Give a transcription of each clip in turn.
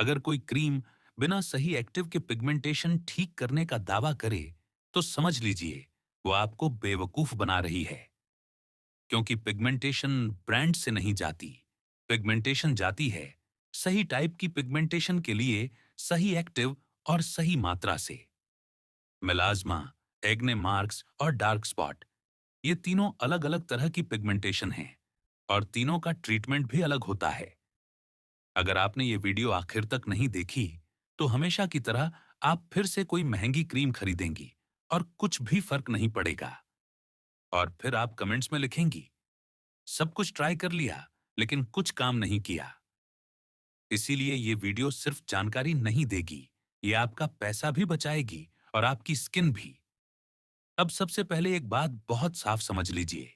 अगर कोई क्रीम बिना सही एक्टिव के पिगमेंटेशन ठीक करने का दावा करे, तो समझ लीजिए वो आपको बेवकूफ बना रही है। क्योंकि पिगमेंटेशन ब्रांड से नहीं जाती, पिगमेंटेशन जाती है सही टाइप की पिगमेंटेशन के लिए सही एक्टिव और सही मात्रा से। मेलाज्मा, एक्ने मार्क्स और डार्क स्पॉट, ये तीनों अलग अलग तरह की पिगमेंटेशन हैं और तीनों का ट्रीटमेंट भी अलग होता है। अगर आपने ये वीडियो आखिर तक नहीं देखी, तो हमेशा की तरह आप फिर से कोई महंगी क्रीम खरीदेंगी और कुछ भी फर्क नहीं पड़ेगा। और फिर आप कमेंट्स में लिखेंगी, सब कुछ ट्राई कर लिया लेकिन कुछ काम नहीं किया। इसीलिए ये वीडियो सिर्फ जानकारी नहीं देगी, ये आपका पैसा भी बचाएगी और आपकी स्किन भी। अब सबसे पहले एक बात बहुत साफ समझ लीजिए,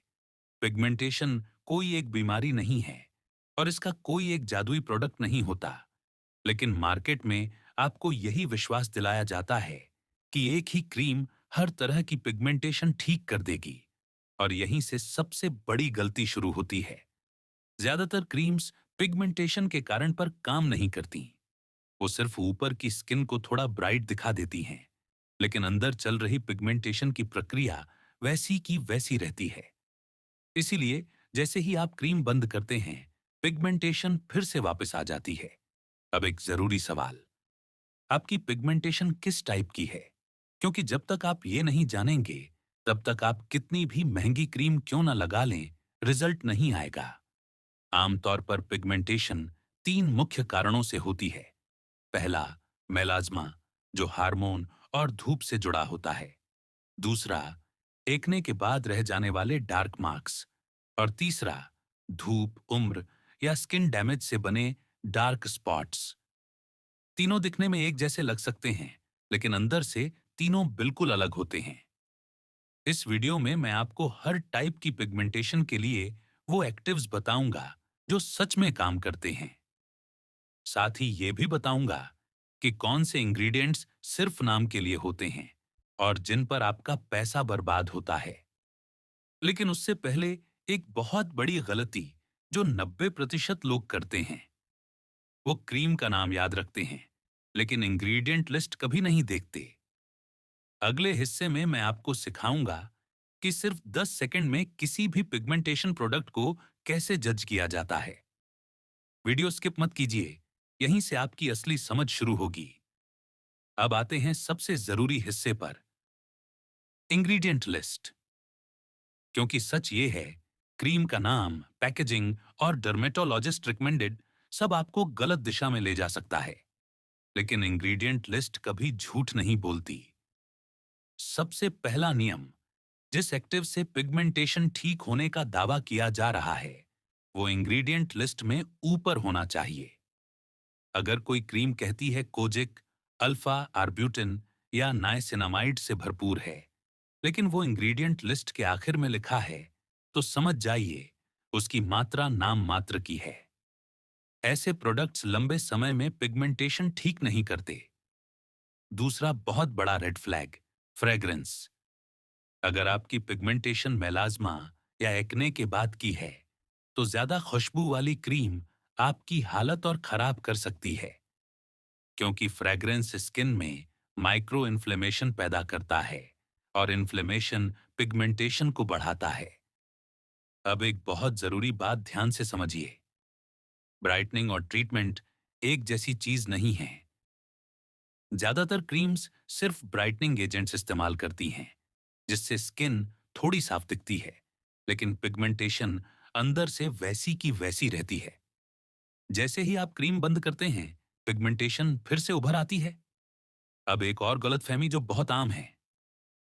पिगमेंटेशन कोई एक बीमारी नहीं है और इसका कोई एक जादुई प्रोडक्ट नहीं होता। लेकिन मार्केट में आपको यही विश्वास दिलाया जाता है कि एक ही क्रीम हर तरह की पिगमेंटेशन ठीक कर देगी, और यहीं से सबसे बड़ी गलती शुरू होती है। ज्यादातर क्रीम्स पिगमेंटेशन के कारण पर काम नहीं करती। वो सिर्फ ऊपर की स्किन को थोड़ा ब्राइट दिखा देती हैं, लेकिन अंदर चल रही पिगमेंटेशन की प्रक्रिया वैसी की वैसी रहती है। इसीलिए जैसे ही आप क्रीम बंद करते हैं, पिगमेंटेशन फिर से वापस आ जाती है। अब एक जरूरी सवाल, आपकी पिगमेंटेशन किस टाइप की है? क्योंकि जब तक आप ये नहीं जानेंगे, तब तक आप कितनी भी महंगी क्रीम क्यों ना लगा लें, रिजल्ट नहीं आएगा। आमतौर पर पिगमेंटेशन तीन मुख्य कारणों से होती है। पहला, मेलाज्मा, जो हार्मोन और धूप से जुड़ा होता है। दूसरा, एक्ने के बाद रह जाने वाले डार्क मार्क्स। और तीसरा, धूप, उम्र या स्किन डैमेज से बने डार्क स्पॉट्स। तीनों दिखने में एक जैसे लग सकते हैं, लेकिन अंदर से तीनों बिल्कुल अलग होते हैं। इस वीडियो में मैं आपको हर टाइप की पिगमेंटेशन के लिए वो एक्टिव्स बताऊंगा जो सच में काम करते हैं। साथ ही ये भी बताऊंगा कि कौन से इंग्रेडिएंट्स सिर्फ नाम के लिए होते हैं और जिन पर आपका पैसा बर्बाद होता है। लेकिन उससे पहले एक बहुत बड़ी गलती जो 90% लोग करते हैं, वो क्रीम का नाम याद रखते हैं लेकिन इंग्रेडिएंट लिस्ट कभी नहीं देखते। अगले हिस्से में मैं आपको सिखाऊंगा कि सिर्फ 10 सेकंड में किसी भी पिगमेंटेशन प्रोडक्ट को कैसे जज किया जाता है। वीडियो स्किप मत कीजिए, यहीं से आपकी असली समझ शुरू होगी। अब आते हैं सबसे जरूरी हिस्से पर, इंग्रेडिएंट लिस्ट। क्योंकि सच ये है, क्रीम का नाम, पैकेजिंग और डर्मेटोलॉजिस्ट रिकमेंडेड सब आपको गलत दिशा में ले जा सकता है, लेकिन इंग्रेडिएंट लिस्ट कभी झूठ नहीं बोलती। सबसे पहला नियम, जिस एक्टिव से पिगमेंटेशन ठीक होने का दावा किया जा रहा है, वो इंग्रेडिएंट लिस्ट में ऊपर होना चाहिए। अगर कोई क्रीम कहती है कोजिक, अल्फा आर्ब्यूटिन या नाइसिनामाइड से भरपूर है, लेकिन वो इंग्रेडिएंट लिस्ट के आखिर में लिखा है, तो समझ जाइए उसकी मात्रा नाम मात्र की है। ऐसे प्रोडक्ट्स लंबे समय में पिगमेंटेशन ठीक नहीं करते। दूसरा बहुत बड़ा रेड फ्लैग, फ्रेग्रेंस। अगर आपकी पिगमेंटेशन मेलाज्मा या एक्ने के बाद की है, तो ज्यादा खुशबू वाली क्रीम आपकी हालत और खराब कर सकती है। क्योंकि फ्रेग्रेंस स्किन में माइक्रो इन्फ्लेमेशन पैदा करता है और इन्फ्लेमेशन पिगमेंटेशन को बढ़ाता है। अब एक बहुत जरूरी बात ध्यान से समझिए, ब्राइटनिंग और ट्रीटमेंट एक जैसी चीज नहीं है। ज्यादातर क्रीम्स सिर्फ ब्राइटनिंग एजेंट्स इस्तेमाल करती हैं, जिससे स्किन थोड़ी साफ दिखती है, लेकिन पिगमेंटेशन अंदर से वैसी की वैसी रहती है। जैसे ही आप क्रीम बंद करते हैं, पिगमेंटेशन फिर से उभर आती है। अब एक और गलतफहमी जो बहुत आम है,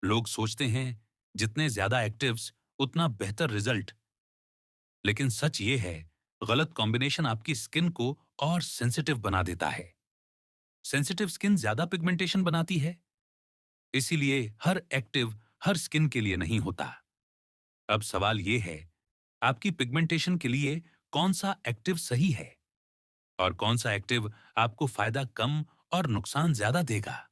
लोग सोचते हैं जितने ज्यादा एक्टिव्स उतना बेहतर रिजल्ट। लेकिन सच ये है, गलत कॉम्बिनेशन आपकी स्किन को और सेंसिटिव बना देता है। सेंसिटिव स्किन ज्यादा पिगमेंटेशन बनाती है, इसीलिए हर एक्टिव हर स्किन के लिए नहीं होता। अब सवाल ये है, आपकी पिगमेंटेशन के लिए कौन सा एक्टिव सही है और कौन सा एक्टिव आपको फायदा कम और नुकसान ज्यादा देगा।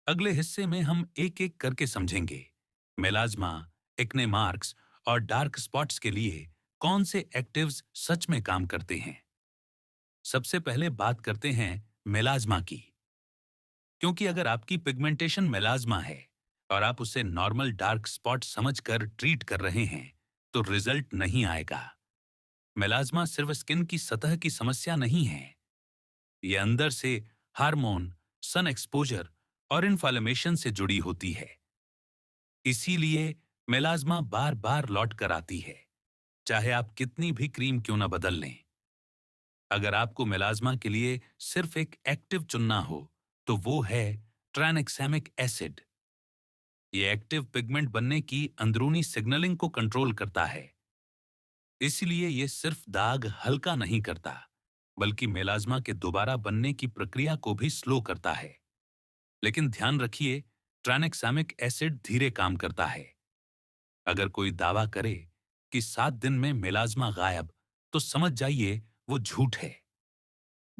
अगले हिस्से में हम एक एक करके समझेंगे, मेलाज्मा, एक्ने मार्क्स और डार्क स्पॉट्स के लिए कौन से एक्टिव्स सच में काम करते हैं। सबसे पहले बात करते हैं मेलाज्मा की। क्योंकि अगर आपकी पिगमेंटेशन मेलाज्मा है और आप उसे नॉर्मल डार्क स्पॉट समझकर ट्रीट कर रहे हैं, तो रिजल्ट नहीं आएगा। मेलाज्मा सिर्फ स्किन की सतह की समस्या नहीं है, ये अंदर से हार्मोन, सन एक्सपोजर और इन्फ्लेमेशन से जुड़ी होती है। इसीलिए मेलाज्मा बार बार लौट कर आती है, चाहे आप कितनी भी क्रीम क्यों ना बदल लें। अगर आपको मेलाज्मा के लिए सिर्फ एक एक्टिव चुनना हो, तो वो है ट्रानेक्सामिक एसिड। ये एक्टिव पिगमेंट बनने की अंदरूनी सिग्नलिंग को कंट्रोल करता है। इसलिए ये सिर्फ दाग हल्का नहीं करता, बल्कि मेलाज्मा के दोबारा बनने की प्रक्रिया को भी स्लो करता है। लेकिन ध्यान रखिए, ट्रानेक्सामिक एसिड धीरे काम करता है। अगर कोई दावा करे कि 7 दिन में मेलाज्मा गायब, तो समझ जाइए वो झूठ है।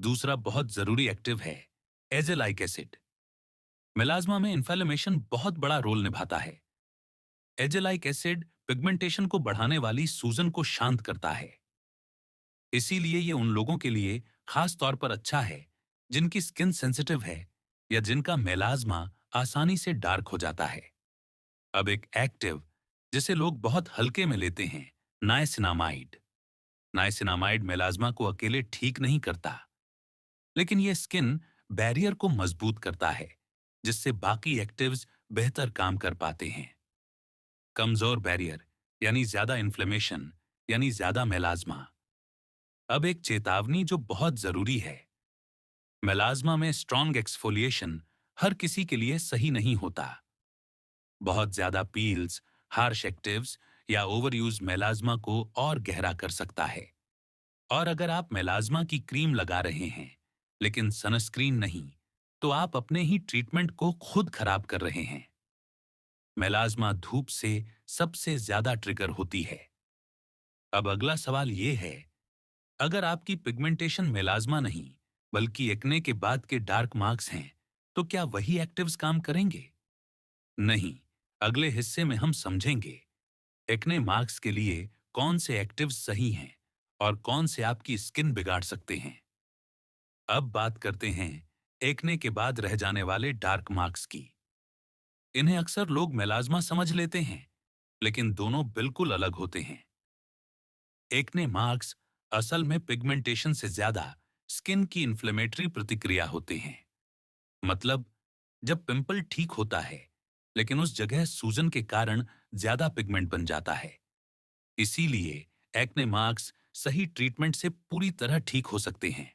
दूसरा बहुत जरूरी एक्टिव है एजेलाइक एसिड। मेलाज्मा में इन्फ्लेमेशन बहुत बड़ा रोल निभाता है। एजेलाइक एसिड पिगमेंटेशन को बढ़ाने वाली सूजन को शांत करता है। इसीलिए ये उन लोगों के लिए खास तौर पर अच्छा है जिनकी स्किन सेंसिटिव है या जिनका मेलाज्मा आसानी से डार्क हो जाता है। अब एक एक्टिव जिसे लोग बहुत हल्के में लेते हैं, नाइसिनामाइड। नाइसिनामाइड मेलाज्मा को अकेले ठीक नहीं करता, लेकिन ये स्किन बैरियर को मजबूत करता है, जिससे बाकी एक्टिव्स बेहतर काम कर पाते हैं। कमजोर बैरियर यानी ज्यादा इन्फ्लेमेशन यानी ज्यादा मेलाज्मा। अब एक चेतावनी जो बहुत जरूरी है, मेलाज्मा में स्ट्रॉन्ग एक्सफोलिएशन हर किसी के लिए सही नहीं होता। बहुत ज्यादा पील्स, हार्श एक्टिव्स या ओवर यूज मेलाज्मा को और गहरा कर सकता है। और अगर आप मेलाज्मा की क्रीम लगा रहे हैं लेकिन सनस्क्रीन नहीं, तो आप अपने ही ट्रीटमेंट को खुद खराब कर रहे हैं। मेलाज्मा धूप से सबसे ज्यादा ट्रिगर होती है। अब अगला सवाल यह है, अगर आपकी पिगमेंटेशन मेलाज्मा नहीं बल्कि एक्ने के बाद के डार्क मार्क्स हैं, तो क्या वही एक्टिव्स काम करेंगे? नहीं। अगले हिस्से में हम समझेंगे एक्ने मार्क्स के लिए कौन से एक्टिव्स सही हैं और कौन से आपकी स्किन बिगाड़ सकते हैं। अब बात करते हैं एक्ने के बाद रह जाने वाले डार्क मार्क्स की। इन्हें अक्सर लोग मेलाज्मा समझ लेते हैं, लेकिन दोनों बिल्कुल अलग होते हैं। एक्ने मार्क्स असल में पिगमेंटेशन से ज्यादा स्किन की इन्फ्लेमेटरी प्रतिक्रिया होते हैं। मतलब, जब पिंपल ठीक होता है लेकिन उस जगह सूजन के कारण ज्यादा पिगमेंट बन जाता है। इसीलिए एक्ने मार्क्स सही ट्रीटमेंट से पूरी तरह ठीक हो सकते हैं।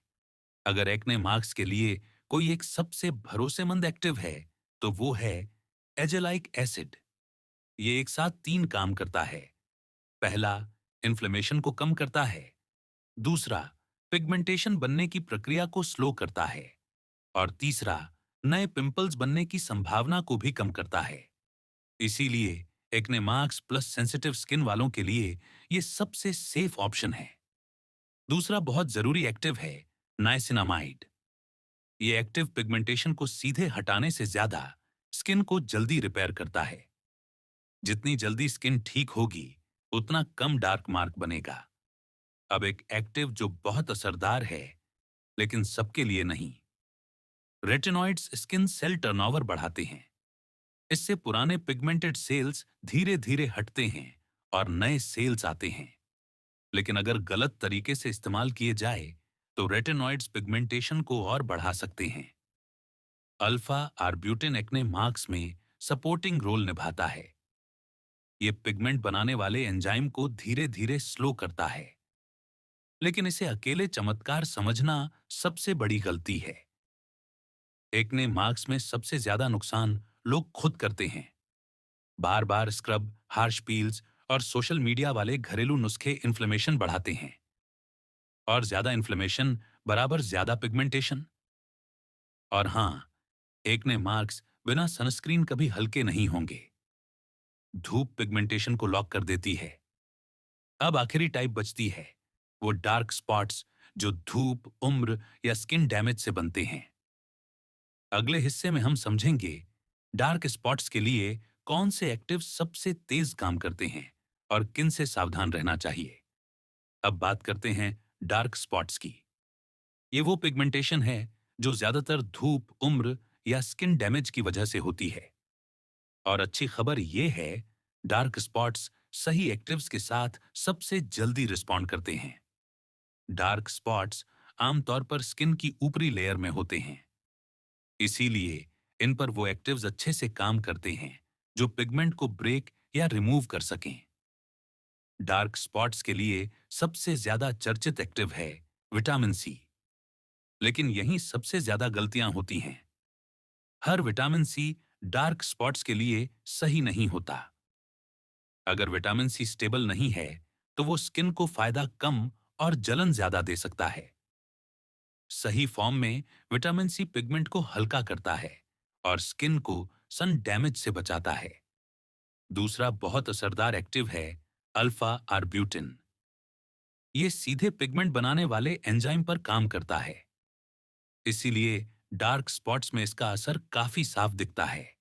अगर एक्ने मार्क्स के लिए कोई एक सबसे भरोसेमंद एक्टिव है, तो वो है एजेलाइक एसिड। ये एक साथ 3 काम करता है। पहला, इन्फ्लेमेशन को कम करता है। दूसरा, पिगमेंटेशन बनने की प्रक्रिया को स्लो करता है। और तीसरा, नए पिंपल्स बनने की संभावना को भी कम करता है। इसीलिए acne marks plus sensitive skin वालों के लिए ये सबसे सेफ ऑप्शन है। दूसरा बहुत जरूरी एक्टिव है नाइसिनामाइड। ये एक्टिव पिगमेंटेशन को सीधे हटाने से ज्यादा स्किन को जल्दी रिपेयर करता है। जितनी जल्दी स्किन ठीक होगी, उतना कम डार्क मार्क बनेगा। अब एक एक्टिव जो बहुत असरदार है, लेकिन सबके लिए नहीं। रेटिनॉइड्स स्किन सेल टर्नओवर बढ़ाते हैं। इससे पुराने पिगमेंटेड सेल्स धीरे धीरे हटते हैं और नए सेल्स आते हैं। लेकिन अगर गलत तरीके से इस्तेमाल किए जाए, तो रेटिनॉइड्स पिगमेंटेशन को और बढ़ा सकते हैं। अल्फा आर्ब्यूटिन एक्ने मार्क्स में सपोर्टिंग रोल निभाता है। ये पिगमेंट बनाने वाले एंजाइम को धीरे धीरे स्लो करता है। लेकिन इसे अकेले चमत्कार समझना सबसे बड़ी गलती है। एक्ने मार्क्स में सबसे ज्यादा नुकसान लोग खुद करते हैं। बार बार स्क्रब, हार्श पील्स और सोशल मीडिया वाले घरेलू नुस्खे इन्फ्लेमेशन बढ़ाते हैं। और ज्यादा इन्फ्लेमेशन बराबर ज्यादा पिगमेंटेशन। और हाँ, एक्ने मार्क्स बिना सनस्क्रीन कभी हल्के नहीं होंगे। धूप पिगमेंटेशन को लॉक कर देती है। अब आखिरी टाइप बचती है, वो डार्क स्पॉट्स जो धूप, उम्र या स्किन डैमेज से बनते हैं। अगले हिस्से में हम समझेंगे डार्क स्पॉट्स के लिए कौन से एक्टिव सबसे तेज काम करते हैं और किन से सावधान रहना चाहिए। अब बात करते हैं डार्क स्पॉट्स की। ये वो पिगमेंटेशन है जो ज्यादातर धूप, उम्र या स्किन डैमेज की वजह से होती है। और अच्छी खबर ये है, डार्क स्पॉट्स सही एक्टिव्स के साथ सबसे जल्दी रिस्पॉन्ड करते हैं। डार्क स्पॉट्स आमतौर पर स्किन की ऊपरी लेयर में होते हैं, इसीलिए इन पर वो एक्टिव्स अच्छे से काम करते हैं जो पिगमेंट को ब्रेक या रिमूव कर सकें। डार्क स्पॉट्स के लिए सबसे ज्यादा चर्चित एक्टिव है विटामिन सी, लेकिन यहीं सबसे ज्यादा गलतियां होती हैं। हर विटामिन सी डार्क स्पॉट्स के लिए सही नहीं होता। अगर विटामिन सी स्टेबल नहीं है, तो वो स्किन को फायदा कम और जलन ज्यादा दे सकता है। सही फॉर्म में विटामिन सी पिगमेंट को हल्का करता है और स्किन को सन डैमेज से बचाता है। दूसरा बहुत असरदार एक्टिव है अल्फा आर्ब्यूटिन। ये सीधे पिगमेंट बनाने वाले एंजाइम पर काम करता है, इसीलिए डार्क स्पॉट्स में इसका असर काफी साफ दिखता है।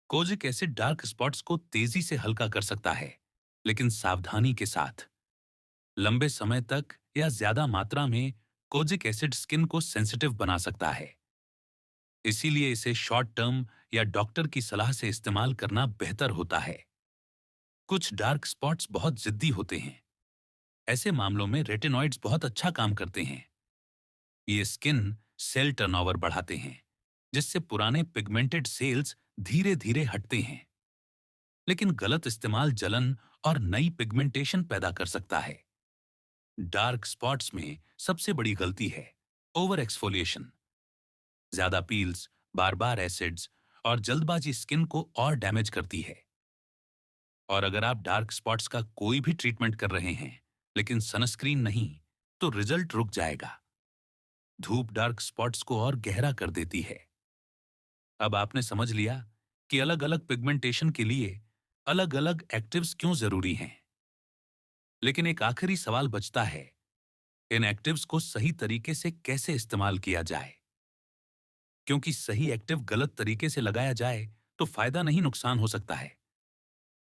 कोजिक एसिड डार्क स्पॉट्स को तेजी से हल्का कर सकता है, लेकिन सावधानी के साथ। लंबे समय तक या ज्यादा मात्रा में कोजिक एसिड स्किन को सेंसिटिव बना सकता है, इसीलिए इसे शॉर्ट टर्म या डॉक्टर की सलाह से इस्तेमाल करना बेहतर होता है। कुछ डार्क स्पॉट्स बहुत जिद्दी होते हैं। ऐसे मामलों में रेटिनॉइड्स बहुत अच्छा काम करते हैं। ये स्किन सेल टर्नओवर बढ़ाते हैं, जिससे पुराने पिगमेंटेड सेल्स धीरे धीरे हटते हैं। लेकिन गलत इस्तेमाल जलन और नई पिगमेंटेशन पैदा कर सकता है। डार्क स्पॉट्स में सबसे बड़ी गलती है ओवर एक्सफोलिएशन। ज्यादा पील्स, बार बार एसिड्स और जल्दबाजी स्किन को और डैमेज करती है। और अगर आप डार्क स्पॉट्स का कोई भी ट्रीटमेंट कर रहे हैं, लेकिन सनस्क्रीन नहीं, तो रिजल्ट रुक जाएगा। धूप डार्क स्पॉट्स को और गहरा कर देती है। अब आपने समझ लिया कि अलग अलग पिगमेंटेशन के लिए अलग अलग एक्टिव्स क्यों जरूरी हैं। लेकिन एक आखिरी सवाल बचता है, इन एक्टिव्स को सही तरीके से कैसे इस्तेमाल किया जाए? क्योंकि सही एक्टिव गलत तरीके से लगाया जाए तो फायदा नहीं नुकसान हो सकता है।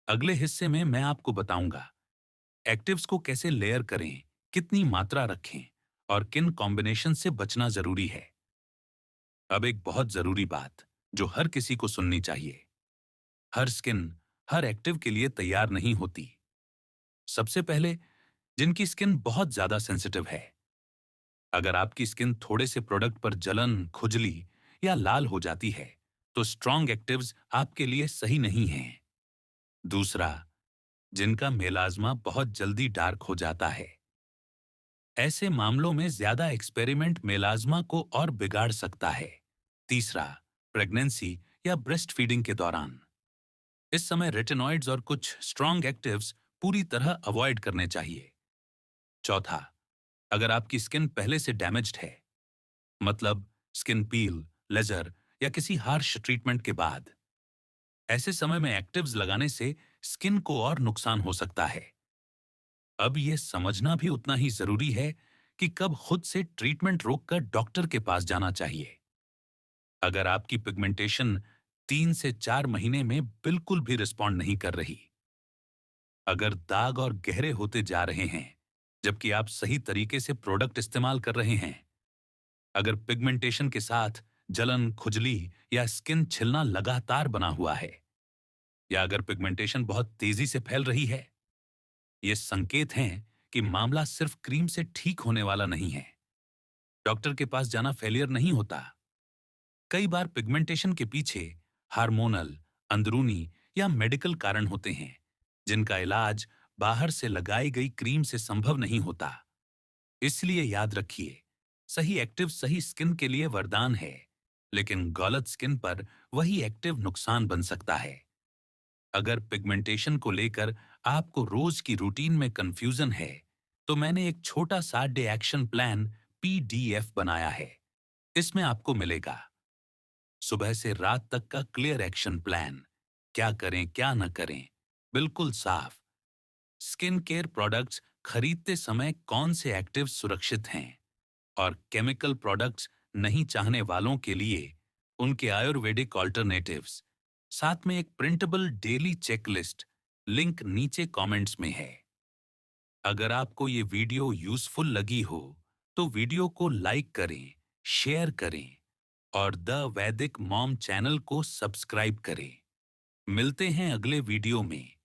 अगले हिस्से में मैं आपको बताऊंगा एक्टिव्स को कैसे लेयर करें, कितनी मात्रा रखें और किन कॉम्बिनेशन से बचना जरूरी है। अब एक बहुत जरूरी बात जो हर किसी को सुननी चाहिए, हर स्किन हर एक्टिव के लिए तैयार नहीं होती। सबसे पहले, जिनकी स्किन बहुत ज्यादा सेंसिटिव है। अगर आपकी स्किन थोड़े से प्रोडक्ट पर जलन, खुजली या लाल हो जाती है, तो स्ट्रॉन्ग एक्टिव्स आपके लिए सही नहीं हैं। दूसरा, जिनका मेलाज्मा बहुत जल्दी डार्क हो जाता है। ऐसे मामलों में ज्यादा एक्सपेरिमेंट मेलाज्मा को और बिगाड़ सकता है। तीसरा, प्रेगनेंसी या ब्रेस्ट फीडिंग के दौरान। इस समय रेटिनॉइड्स और कुछ स्ट्रॉन्ग एक्टिव्स पूरी तरह अवॉइड करने चाहिए। चौथा, अगर आपकी स्किन पहले से डैमेज्ड है, मतलब स्किन पील, लेजर या किसी हार्श ट्रीटमेंट के बाद, ऐसे समय में एक्टिव्स लगाने से स्किन को और नुकसान हो सकता है। अब यह समझना भी उतना ही जरूरी है कि कब खुद से ट्रीटमेंट रोककर डॉक्टर के पास जाना चाहिए। अगर आपकी पिगमेंटेशन 3 से 4 महीने में बिल्कुल भी रिस्पॉन्ड नहीं कर रही, अगर दाग और गहरे होते जा रहे हैं जबकि आप सही तरीके से प्रोडक्ट इस्तेमाल कर रहे हैं, अगर पिगमेंटेशन के साथ जलन, खुजली या स्किन छिलना लगातार बना हुआ है, या अगर पिगमेंटेशन बहुत तेजी से फैल रही है, ये संकेत हैं कि मामला सिर्फ क्रीम से ठीक होने वाला नहीं है। डॉक्टर के पास जाना फेलियर नहीं होता। कई बार पिगमेंटेशन के पीछे हार्मोनल, अंदरूनी या मेडिकल कारण होते हैं, जिनका इलाज बाहर से लगाई गई क्रीम से संभव नहीं होता। इसलिए याद रखिए, सही एक्टिव सही स्किन के लिए वरदान है, लेकिन गलत स्किन पर वही एक्टिव नुकसान बन सकता है। अगर पिगमेंटेशन को लेकर आपको रोज की रूटीन में कंफ्यूजन है, तो मैंने एक छोटा सा डे एक्शन प्लान पीडीएफ बनाया है। इसमें आपको मिलेगा सुबह से रात तक का क्लियर एक्शन प्लान, क्या करें क्या न करें, बिल्कुल साफ। स्किन केयर प्रोडक्ट्स खरीदते समय कौन से एक्टिव सुरक्षित हैं और केमिकल प्रोडक्ट्स नहीं चाहने वालों के लिए उनके आयुर्वेदिक ऑल्टरनेटिव्स। साथ में एक प्रिंटेबल डेली चेकलिस्ट, लिंक नीचे कमेंट्स में है। अगर आपको ये वीडियो यूजफुल लगी हो, तो वीडियो को लाइक करें, शेयर करें और द वैदिक मॉम चैनल को सब्सक्राइब करें। मिलते हैं अगले वीडियो में।